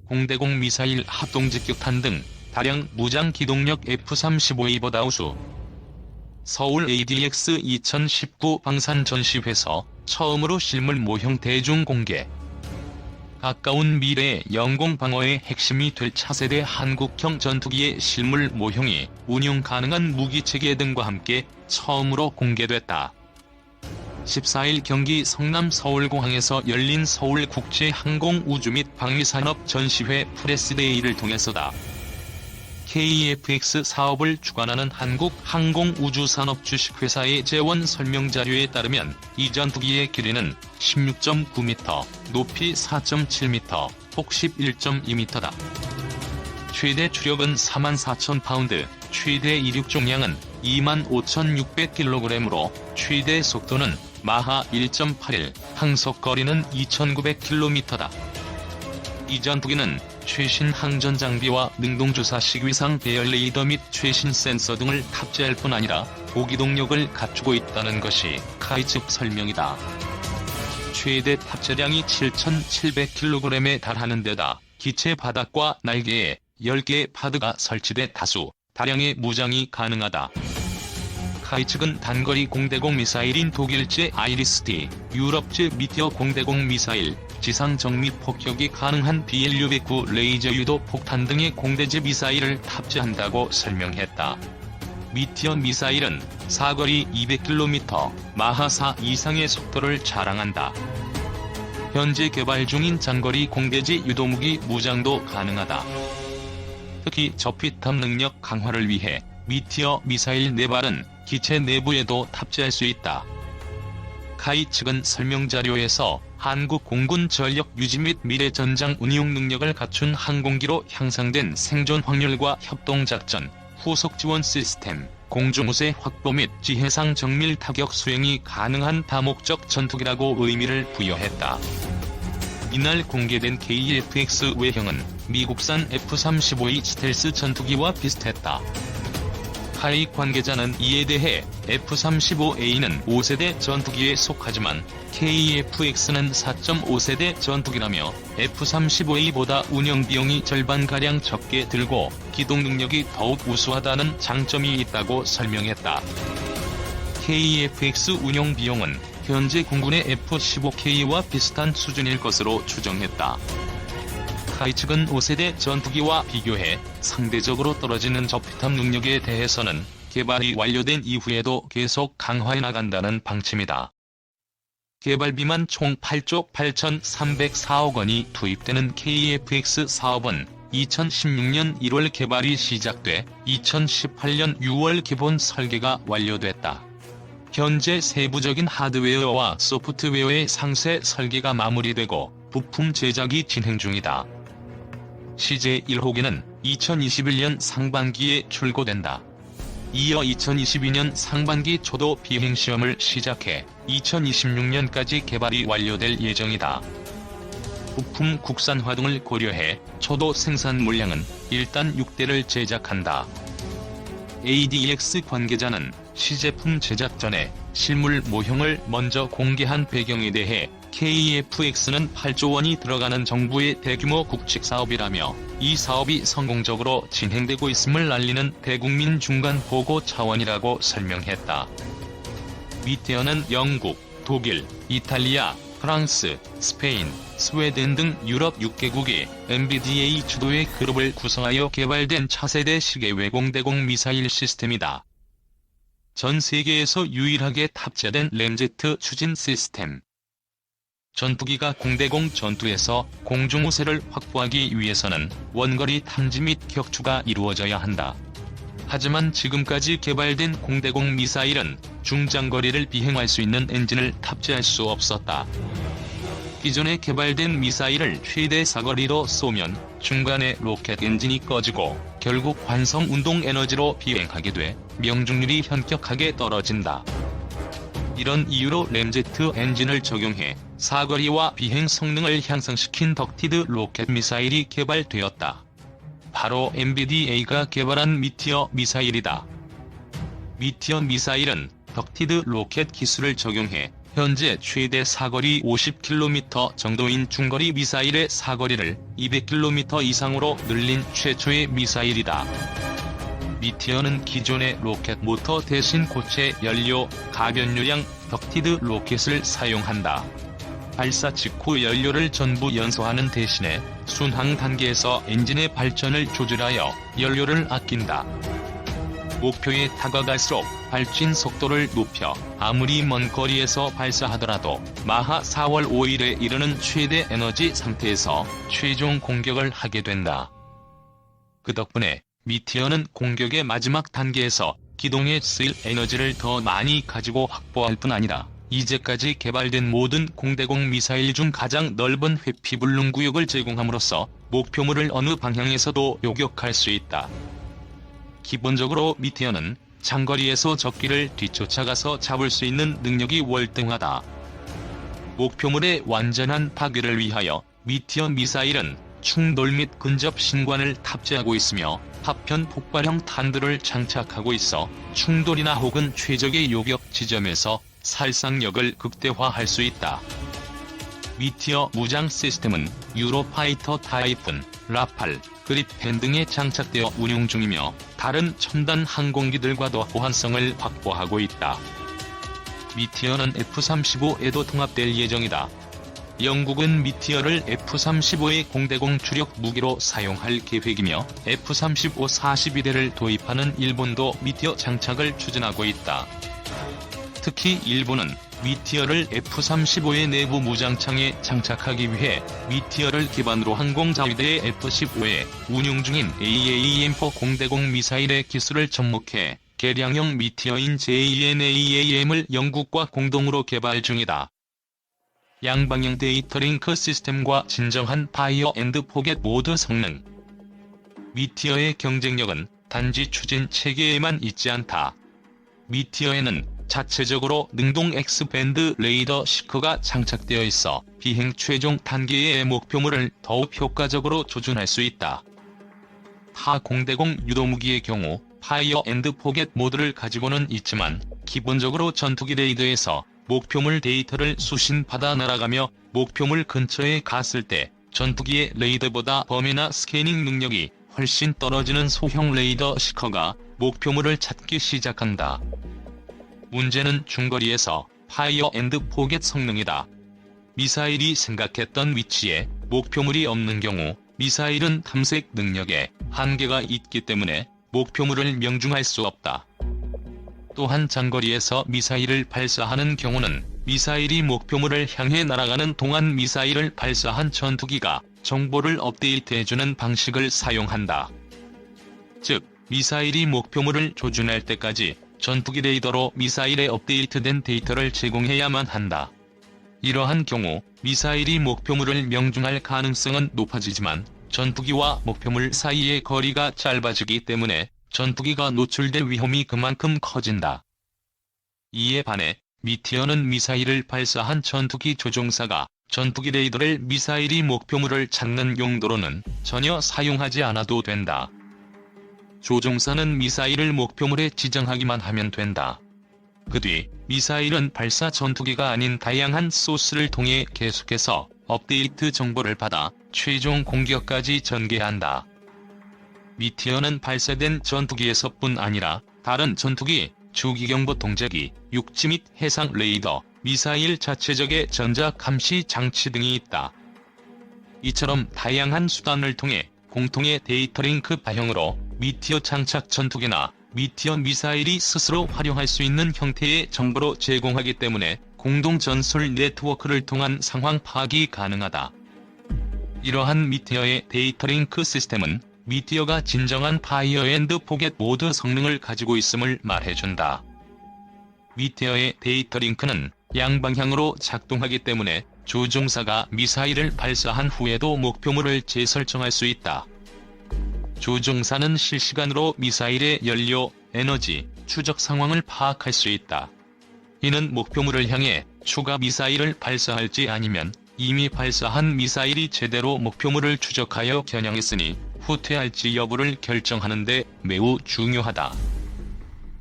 공대공 미사일 합동직격탄 등 다량 무장 기동력 F-35A보다 우수. 서울 ADX 2019 방산 전시회에서 처음으로 실물 모형 대중 공개. 가까운 미래의 영공 방어의 핵심이 될 차세대 한국형 전투기의 실물 모형이 운용 가능한 무기체계 등과 함께 처음으로 공개됐다. 14일 경기 성남 서울공항에서 열린 서울국제항공우주 및 방위산업 전시회 프레스데이를 통해서다. KEFX 사업을 주관하는 한국항공우주산업 주식회사의 재원 설명자료에 따르면 이 전투기의 길이는 16.9m, 높이 4.7m, 폭 11.2m다. 최대 추력은 44,000파운드, 최대 이륙重量은 25,600kg으로 최대 속도는 마하 1.81, 항속거리는 2,900km다. 이 전투기는 최신 항전 장비와 능동주사식 위상 배열 레이더 및 최신 센서 등을 탑재할 뿐 아니라 고기동력을 갖추고 있다는 것이 카이 측 설명이다. 최대 탑재량이 7,700kg에 달하는 데다 기체 바닥과 날개에 10개의 파드가 설치돼 다수, 다량의 무장이 가능하다. 카이 측은 단거리 공대공 미사일인 독일제 아이리스-T, 유럽제 미티어 공대공 미사일, 지상 정밀 폭격이 가능한 BLU-109 레이저 유도 폭탄 등의 공대제 미사일을 탑재한다고 설명했다. 미티어 미사일은 사거리 200km, 마하 4 이상의 속도를 자랑한다. 현재 개발 중인 장거리 공대지 유도무기 무장도 가능하다. 특히 저피탑 능력 강화를 위해 미티어 미사일 4발은 기체 내부에도 탑재할 수 있다. 카이 측은 설명자료에서 한국 공군 전력 유지 및 미래 전장 운용 능력을 갖춘 항공기로 향상된 생존 확률과 협동작전, 후속 지원 시스템, 공중우세 확보 및 지해상 정밀 타격 수행이 가능한 다목적 전투기라고 의미를 부여했다. 이날 공개된 KEFX 외형은 미국산 F-35A 스텔스 전투기와 비슷했다. 카이 관계자는 이에 대해 F-35A는 5세대 전투기에 속하지만 KEFX는 4.5세대 전투기라며 F-35A보다 운영비용이 절반가량 적게 들고 기동능력이 더욱 우수하다는 장점이 있다고 설명했다. KEFX 운영비용은 현재 공군의 F-15K와 비슷한 수준일 것으로 추정했다. 카이 측은 5세대 전투기와 비교해 상대적으로 떨어지는 저피탑 능력에 대해서는 개발이 완료된 이후에도 계속 강화해 나간다는 방침이다. 개발비만 총 8조 8,304억 원이 투입되는 KEFX 사업은 2016년 1월 개발이 시작돼 2018년 6월 기본 설계가 완료됐다. 현재 세부적인 하드웨어와 소프트웨어의 상세 설계가 마무리되고 부품 제작이 진행 중이다. CJ 1호기는 2021년 상반기에 출고된다. 이어 2022년 상반기 초도 비행시험을 시작해 2026년까지 개발이 완료될 예정이다. 부품 국산화 등을 고려해 초도 생산 물량은 일단 6대를 제작한다. ADX 관계자는 시제품 제작 전에 실물 모형을 먼저 공개한 배경에 대해 KEFX는 8조 원이 들어가는 정부의 대규모 국책 사업이라며 이 사업이 성공적으로 진행되고 있음을 알리는 대국민 중간 보고 차원이라고 설명했다. 미티어는 영국, 독일, 이탈리아, 프랑스, 스페인, 스웨덴 등 유럽 6개국이 MBDA 주도의 그룹을 구성하여 개발된 차세대 시계외 공대공 미사일 시스템이다. 전 세계에서 유일하게 탑재된 램제트 추진 시스템. 전투기가 공대공 전투에서 공중우세를 확보하기 위해서는 원거리 탐지 및 격추가 이루어져야 한다. 하지만 지금까지 개발된 공대공 미사일은 중장거리를 비행할 수 있는 엔진을 탑재할 수 없었다. 기존에 개발된 미사일을 최대 사거리로 쏘면 중간에 로켓 엔진이 꺼지고 결국 관성 운동 에너지로 비행하게 돼 명중률이 현격하게 떨어진다. 이런 이유로 램제트 엔진을 적용해 사거리와 비행 성능을 향상시킨 덕티드 로켓 미사일이 개발되었다. 바로 MBDA가 개발한 미티어 미사일이다. 미티어 미사일은 덕티드 로켓 기술을 적용해 현재 최대 사거리 50km 정도인 중거리 미사일의 사거리를 200km 이상으로 늘린 최초의 미사일이다. 미티어는 기존의 로켓 모터 대신 고체 연료, 가변유량, 덕티드 로켓을 사용한다. 발사 직후 연료를 전부 연소하는 대신에 순항 단계에서 엔진의 발전을 조절하여 연료를 아낀다. 목표에 다가갈수록 발진 속도를 높여 아무리 먼 거리에서 발사하더라도 마하 4월 5일에 이르는 최대 에너지 상태에서 최종 공격을 하게 된다. 그 덕분에 미티어는 공격의 마지막 단계에서 기동에 쓰일 에너지를 더 많이 가지고 확보할 뿐 아니라 이제까지 개발된 모든 공대공 미사일 중 가장 넓은 회피 불능 구역을 제공함으로써 목표물을 어느 방향에서도 요격할 수 있다. 기본적으로 미티어는 장거리에서 적기를 뒤쫓아가서 잡을 수 있는 능력이 월등하다. 목표물의 완전한 파괴를 위하여 미티어 미사일은 충돌 및 근접 신관을 탑재하고 있으며 파편 폭발형 탄두를 장착하고 있어 충돌이나 혹은 최적의 요격 지점에서 살상력을 극대화할 수 있다. 미티어 무장 시스템은 유로파이터 타이푼, 라팔, 그리펜 등에 장착되어 운용 중이며 다른 첨단 항공기들과도 호환성을 확보하고 있다. 미티어는 F-35에도 통합될 예정이다. 영국은 미티어를 F-35의 공대공 주력 무기로 사용할 계획이며 F-35 42대를 도입하는 일본도 미티어 장착을 추진하고 있다. 특히 일본은 미티어를 F-35의 내부 무장창에 장착하기 위해 미티어를 기반으로 항공자위대의 F-15에 운용 중인 AAM-4 공대공 미사일의 기술을 접목해 개량형 미티어인 JNAAM을 영국과 공동으로 개발 중이다. 양방향 데이터 링크 시스템과 진정한 파이어 앤드 포겟 모드 성능. 미티어의 경쟁력은 단지 추진 체계에만 있지 않다. 미티어에는 자체적으로 능동 X밴드 레이더 시커가 장착되어 있어 비행 최종 단계의 목표물을 더욱 효과적으로 조준할 수 있다. 타 공대공 유도무기의 경우 파이어 앤드 포겟 모드를 가지고는 있지만 기본적으로 전투기 레이더에서 목표물 데이터를 수신 받아 날아가며 목표물 근처에 갔을 때 전투기의 레이더보다 범위나 스캐닝 능력이 훨씬 떨어지는 소형 레이더 시커가 목표물을 찾기 시작한다. 문제는 중거리에서 파이어 앤드 포겟 성능이다. 미사일이 생각했던 위치에 목표물이 없는 경우 미사일은 탐색 능력에 한계가 있기 때문에 목표물을 명중할 수 없다. 또한 장거리에서 미사일을 발사하는 경우는 미사일이 목표물을 향해 날아가는 동안 미사일을 발사한 전투기가 정보를 업데이트해주는 방식을 사용한다. 즉, 미사일이 목표물을 조준할 때까지 전투기 레이더로 미사일에 업데이트된 데이터를 제공해야만 한다. 이러한 경우 미사일이 목표물을 명중할 가능성은 높아지지만 전투기와 목표물 사이의 거리가 짧아지기 때문에 전투기가 노출될 위험이 그만큼 커진다. 이에 반해 미티어는 미사일을 발사한 전투기 조종사가 전투기 레이더를 미사일이 목표물을 찾는 용도로는 전혀 사용하지 않아도 된다. 조종사는 미사일을 목표물에 지정하기만 하면 된다. 그 뒤 미사일은 발사 전투기가 아닌 다양한 소스를 통해 계속해서 업데이트 정보를 받아 최종 공격까지 전개한다. 미티어는 발사된 전투기에서뿐 아니라 다른 전투기, 주기경보 동작기, 육지 및 해상 레이더, 미사일 자체적의 전자 감시 장치 등이 있다. 이처럼 다양한 수단을 통해 공통의 데이터 링크 바형으로 미티어 장착 전투기나 미티어 미사일이 스스로 활용할 수 있는 형태의 정보로 제공하기 때문에 공동 전술 네트워크를 통한 상황 파악이 가능하다. 이러한 미티어의 데이터 링크 시스템은 미티어가 진정한 파이어 앤드 포겟 모드 성능을 가지고 있음을 말해준다. 미티어의 데이터 링크는 양방향으로 작동하기 때문에 조종사가 미사일을 발사한 후에도 목표물을 재설정할 수 있다. 조종사는 실시간으로 미사일의 연료, 에너지, 추적 상황을 파악할 수 있다. 이는 목표물을 향해 추가 미사일을 발사할지 아니면 이미 발사한 미사일이 제대로 목표물을 추적하여 겨냥했으니 후퇴할지 여부를 결정하는 데 매우 중요하다.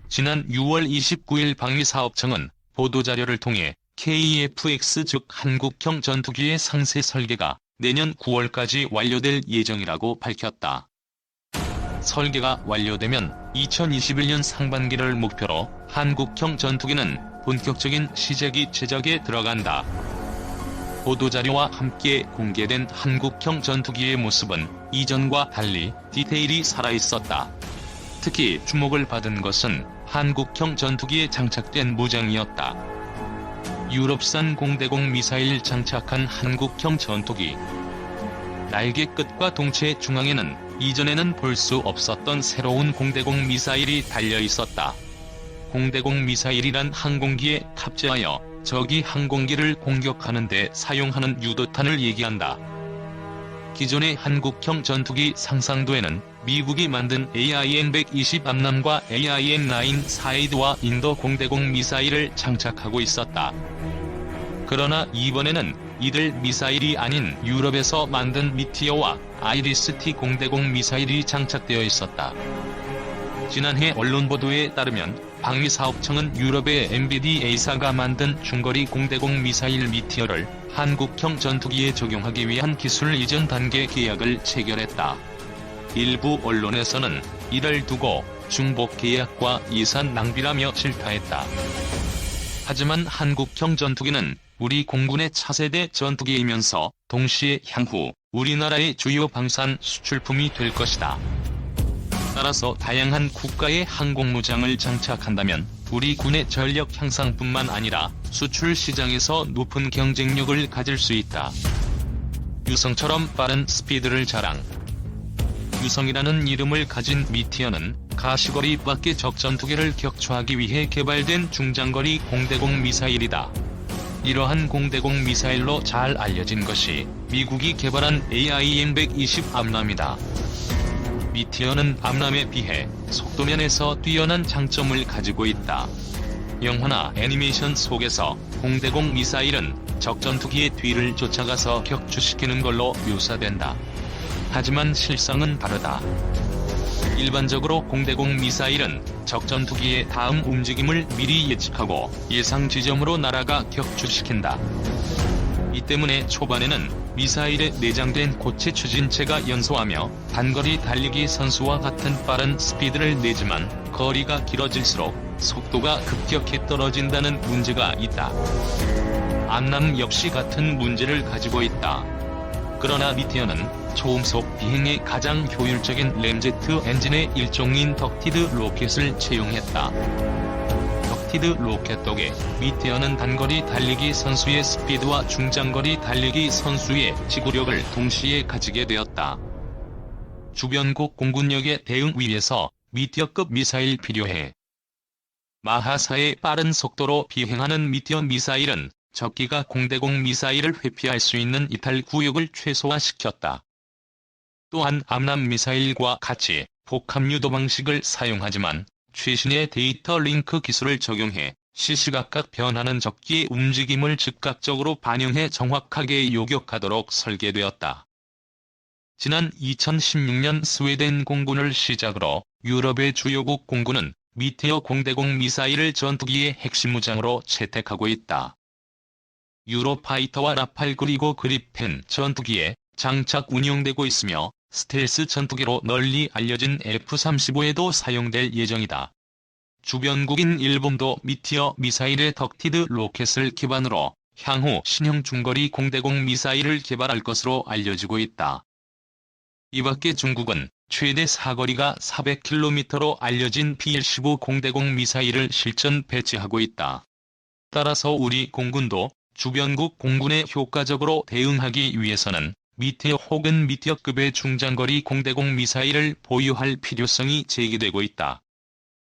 지난 6월 29일 방위사업청은 보도자료를 통해 KF-X 즉 한국형 전투기의 상세 설계가 내년 9월까지 완료될 예정이라고 밝혔다. 설계가 완료되면 2021년 상반기를 목표로 한국형 전투기는 본격적인 시제기 제작에 들어간다. 보도자료와 함께 공개된 한국형 전투기의 모습은 이전과 달리 디테일이 살아있었다. 특히 주목을 받은 것은 한국형 전투기에 장착된 무장이었다. 유럽산 공대공 미사일 장착한 한국형 전투기. 날개 끝과 동체 중앙에는 이전에는 볼 수 없었던 새로운 공대공 미사일이 달려 있었다. 공대공 미사일이란 항공기에 탑재하여 적이 항공기를 공격하는 데 사용하는 유도탄을 얘기한다. 기존의 한국형 전투기 상상도에는 미국이 만든 AIM-120 암람과 AIM-9 사이드와 인도 공대공 미사일을 장착하고 있었다. 그러나 이번에는 이들 미사일이 아닌 유럽에서 만든 미티어와 아이리스-T 공대공 미사일이 장착되어 있었다. 지난해 언론 보도에 따르면 방위사업청은 유럽의 MBDA사가 만든 중거리 공대공 미사일 미티어를 한국형 전투기에 적용하기 위한 기술 이전 단계 계약을 체결했다. 일부 언론에서는 이를 두고 중복 계약과 예산 낭비라며 질타했다. 하지만 한국형 전투기는 우리 공군의 차세대 전투기이면서 동시에 향후 우리나라의 주요 방산 수출품이 될 것이다. 따라서 다양한 국가의 항공무장을 장착한다면 우리 군의 전력 향상뿐만 아니라 수출 시장에서 높은 경쟁력을 가질 수 있다. 유성처럼 빠른 스피드를 자랑. 유성이라는 이름을 가진 미티어는 가시거리 밖의 적 전투기를 격추하기 위해 개발된 중장거리 공대공 미사일이다. 이러한 공대공 미사일로 잘 알려진 것이 미국이 개발한 AIM-120 암람이다. 미티어는 암람에 비해 속도면에서 뛰어난 장점을 가지고 있다. 영화나 애니메이션 속에서 공대공 미사일은 적 전투기의 뒤를 쫓아가서 격추시키는 걸로 묘사된다. 하지만 실상은 다르다. 일반적으로 공대공 미사일은 적 전투기의 다음 움직임을 미리 예측하고 예상 지점으로 날아가 격추시킨다. 이 때문에 초반에는 미사일에 내장된 고체 추진체가 연소하며 단거리 달리기 선수와 같은 빠른 스피드를 내지만 거리가 길어질수록 속도가 급격히 떨어진다는 문제가 있다. 암람 역시 같은 문제를 가지고 있다. 그러나 미티어는 초음속 비행에 가장 효율적인 램제트 엔진의 일종인 덕티드 로켓을 채용했다. 덕티드 로켓 덕에 미티어는 단거리 달리기 선수의 스피드와 중장거리 달리기 선수의 지구력을 동시에 가지게 되었다. 주변국 공군력의 대응 위에서 미티어급 미사일 필요해. 마하4의 빠른 속도로 비행하는 미티어 미사일은 적기가 공대공 미사일을 회피할 수 있는 이탈 구역을 최소화시켰다. 또한 암람 미사일과 같이 복합 유도 방식을 사용하지만 최신의 데이터 링크 기술을 적용해 시시각각 변하는 적기의 움직임을 즉각적으로 반영해 정확하게 요격하도록 설계되었다. 지난 2016년 스웨덴 공군을 시작으로 유럽의 주요국 공군은 미티어 공대공 미사일을 전투기의 핵심 무장으로 채택하고 있다. 유로파이터와 라팔 그리고 그리펜 전투기에 장착 운용되고 있으며 스텔스 전투기로 널리 알려진 F-35에도 사용될 예정이다. 주변국인 일본도 미티어 미사일의 덕티드 로켓을 기반으로 향후 신형 중거리 공대공 미사일을 개발할 것으로 알려지고 있다. 이밖에 중국은 최대 사거리가 400km로 알려진 PL-15 공대공 미사일을 실전 배치하고 있다. 따라서 우리 공군도 주변국 공군에 효과적으로 대응하기 위해서는 미티어 혹은 미티어급의 중장거리 공대공 미사일을 보유할 필요성이 제기되고 있다.